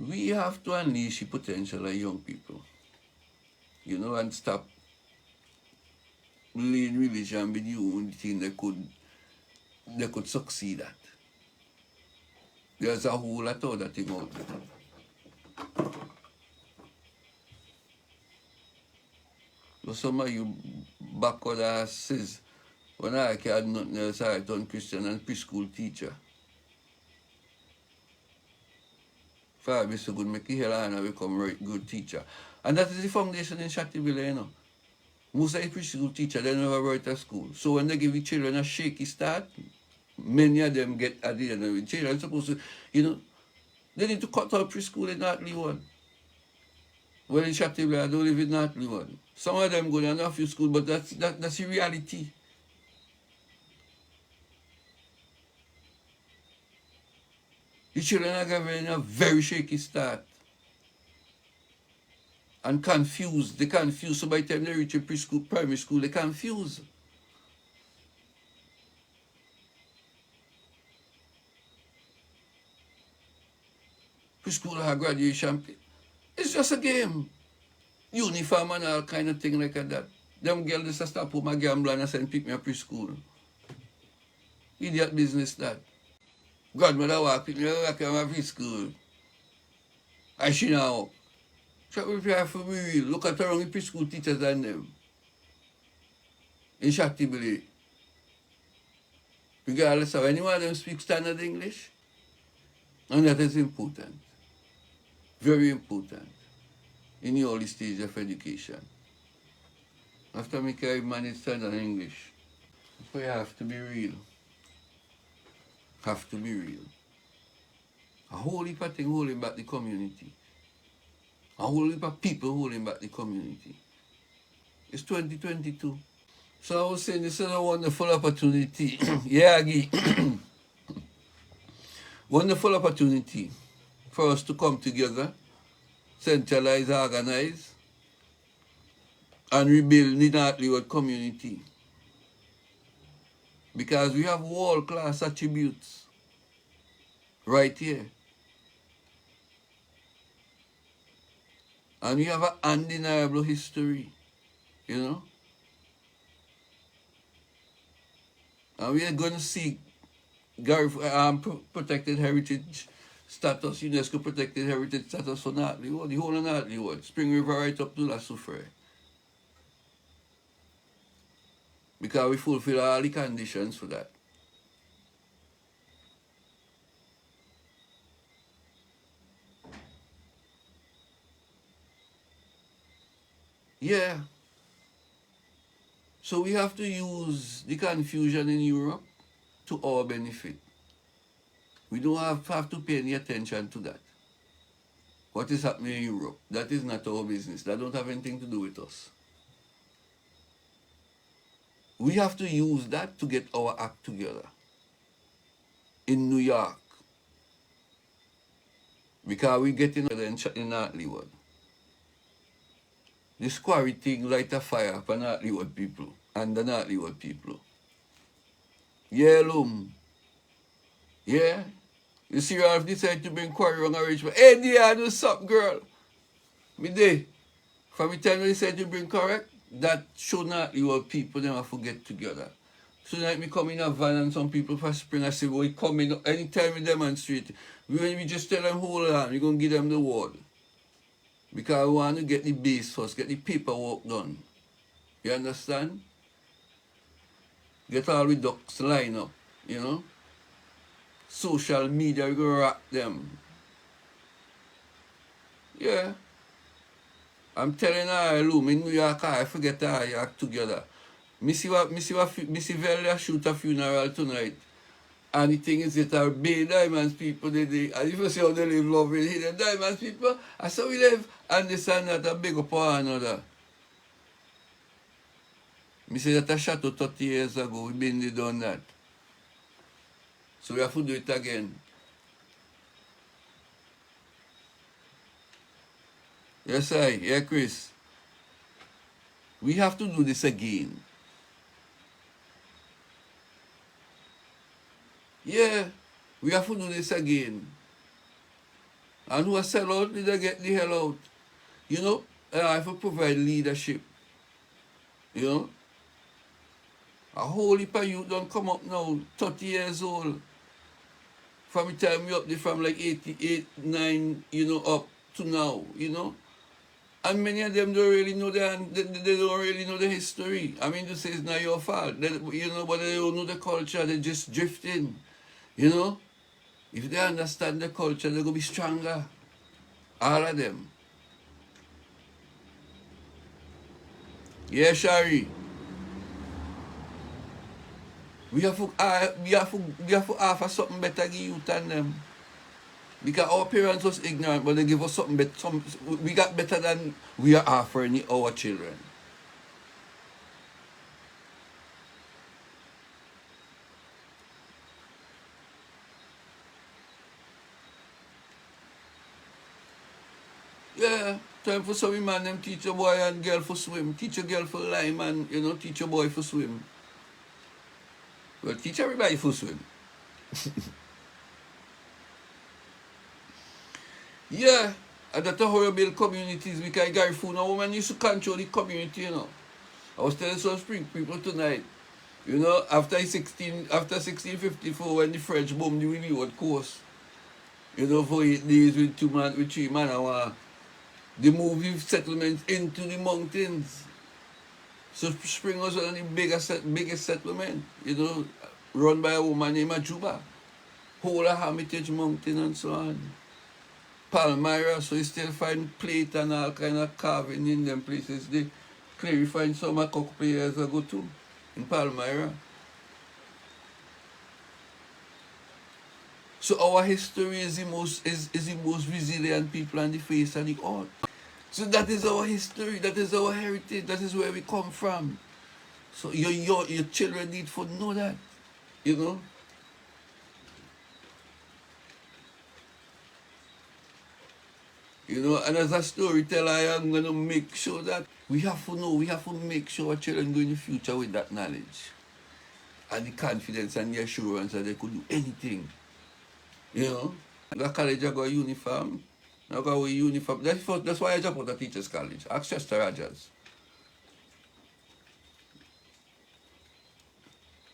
We have to unleash the potential of young people, you know, and stop letting religion be the only thing they could succeed at. There's a whole lot of other thing out there. So some of you backward asses, when I had nothing else, I done Christian and preschool teacher. If I be so good, make the hell and I become a good teacher. And that is the foundation in Shattyville, you know. Most of the preschool teachers, they never worked at school. So when they give the children a shaky start, many of them get at the end of the children supposed to, you know, they need to cut out preschool in that leeward. Well, in Shattyville, I don't live in that leeward. Some of them go down a few schools, but that's the reality. The children are given a very shaky start. And confused. They confused. So by the time they reach a preschool, primary school, they confused. Preschool or graduation, it's just a game. Uniform and all kind of thing like that. Them girls just stop with my gamble and send pick me a preschool. Idiot business that. Godmother walk pick me up in my preschool. I she now. Try to prepare for me real. Look at around the preschool teachers and them. In Shattyville. Regardless of anyone of them speak standard English. And that is important. Very important. In the early stage of education. After me carry manage standard English. So you have to be real. Have to be real. A whole heap of things holding back the community. A whole heap of people holding back the community. It's 2022. So I was saying this is a wonderful opportunity. Yeah, Aggie. Wonderful opportunity for us to come together, centralize, organize, and rebuild the North Leeward community. Because we have world-class attributes right here. And we have an undeniable history, you know. And we are going to see protected heritage status, UNESCO protected heritage status for North Leeward, the whole of North Leeward, Spring River right up to La Soufrière. Because we fulfill all the conditions for that. Yeah. So we have to use the confusion in Europe to our benefit. We don't have to pay any attention to that. What is happening in Europe? That is not our business. That don't have anything to do with us. We have to use that to get our act together. In New York. Because we get in North Leeward. This quarry thing light a fire for North Leeward people and the North Leeward people. Yeah, Lum. Yeah. You see, I've decided to bring quarry on a rich man. Hey, dear, do something, girl. Me day. From the time they said to bring correct, that should not Leeward people never forget together. So like me come in a van and some people for spring, I say, well, we come in anytime we demonstrate. We just tell them, hold on, we're going to give them the word. Because we want to get the base first, get the paperwork done. You understand? Get all the ducks lined up, you know? Social media, we're going to rock them. Yeah. I'm telling her, Loom, in New York, I forget how you act together. Missy Velia shoot a funeral tonight. And the thing is that our Bay Diamonds people, and if you see how they live loving here, the Diamonds people, I saw we live, and this and that, a big up on another. Me say that a chateau 30 years ago, we been done that. So we have to do it again. Yes, yeah, Chris. We have to do this again. Yeah, we have to do this again. And who are sell out, they get the hell out. You know, I have to provide leadership. You know, a whole heap of youth don't come up now, 30 years old. From the time we up there from like 88, 9, you know, up to now, you know. And many of them don't really know they don't really know the history. I mean, to say it's not your fault. You know, but they don't know the culture, they just drift in. You know? If they understand the culture, they're going to be stronger. All of them. Yeah, Shari. We have to offer something better to youth than them. Because our parents was ignorant, but they give us something better. We got better than we are offering our children. Yeah, time for some man them teach a boy and girl for swim. Teach a girl for lime and, you know, teach a boy for swim. Well, teach everybody for swim. Yeah, and that's how you build communities, because Gary Food, now woman used to control the community, you know. I was telling some spring people tonight, you know, after 1654, when the French bombed the Leeward coast, you know, for 8 days with 3 man, they moved the settlements into the mountains. So Spring was one of the biggest settlement, you know, run by a woman named Ajuba. Whole of Hermitage Mountain and so on. Palmyra, so you still find plate and all kind of carving in them places. They clearly find some a couple years ago too, in Palmyra. So our history is the most resilient people on the face of the earth. So that is our history, that is our heritage, that is where we come from. So your children need to know that, you know. You know, and as a storyteller, I'm going to make sure that we have to know, we have to make sure our children go in the future with that knowledge. And the confidence and the assurance that they could do anything. You know, the college I got a uniform. I got a uniform. That's why I jump out of teachers' college. Ask Chester Rogers.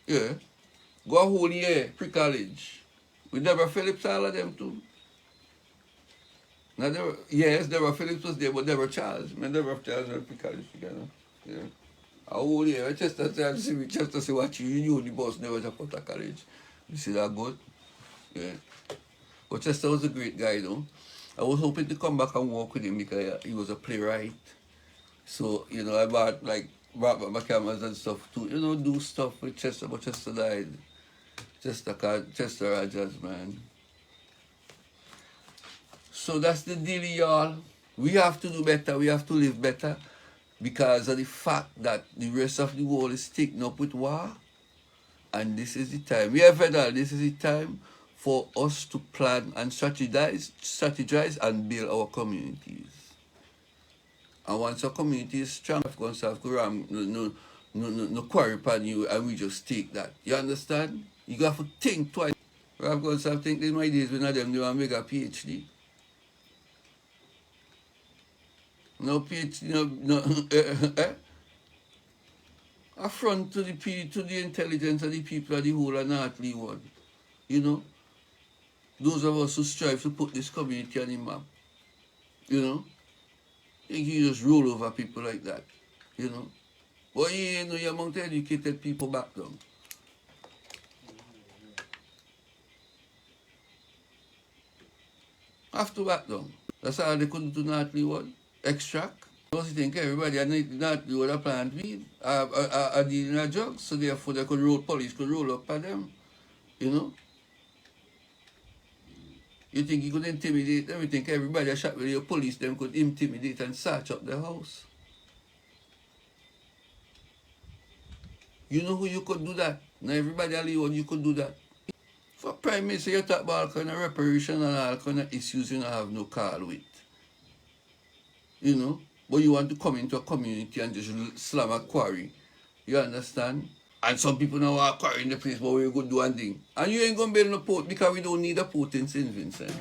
Yeah. Go a whole year, pre-college. With Deborah Phillips, all of them too. Now, Deborah Phillips was there, but Deborah Charles. I mean, Deborah Charles were pre-college together. Yeah. A whole year. Chester say what you the boss never jump out of college. You see that good? Yeah. But Chester was a great guy, though. I was hoping to come back and work with him because he was a playwright. So, you know, I brought back my cameras and stuff to, you know, do stuff with Chester, but Chester died. Chester Rogers, man. So that's the deal, y'all. We have to do better, we have to live better because of the fact that the rest of the world is taken up with war. And this is the time. Yeah, Federal, this is the time for us to plan and strategize and build our communities. And once our community is strong, we're going to have to no quarry upon you and we just take that. You understand? You have to think twice. We're going to have to think in my days when them do a mega PhD. No PhD, no affront to the intelligence of the people of the whole of North Leeward. You know? Those of us who strive to put this community on the map. You know? You just roll over people like that. You know? But you know you're among the educated people back down. Have to back down. That's all they couldn't do North Leeward. Extract. Don't you think everybody not do a plant weed are dealing in drugs, so therefore police could roll up at them. You know? You think you could intimidate them? You think everybody a shot with your police them could intimidate and search up the house? You know who you could do that? Not everybody alone you could do that. For Prime Minister, you talk about all kind of reparation and all kind of issues you don't have no call with. You know? But you want to come into a community and just slam a quarry. You understand? And some people now are quarrying the place, but we're going to do one thing. And you ain't going to build no port because we don't need a port in St Vincent.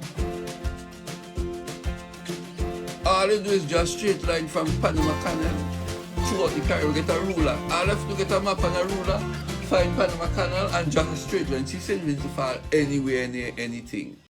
All you do is just straight line from Panama Canal throughout the Caribbean, get a ruler. All you have to get a map and a ruler, find Panama Canal and just a straight line. See St. Vincent Fall anywhere near anything.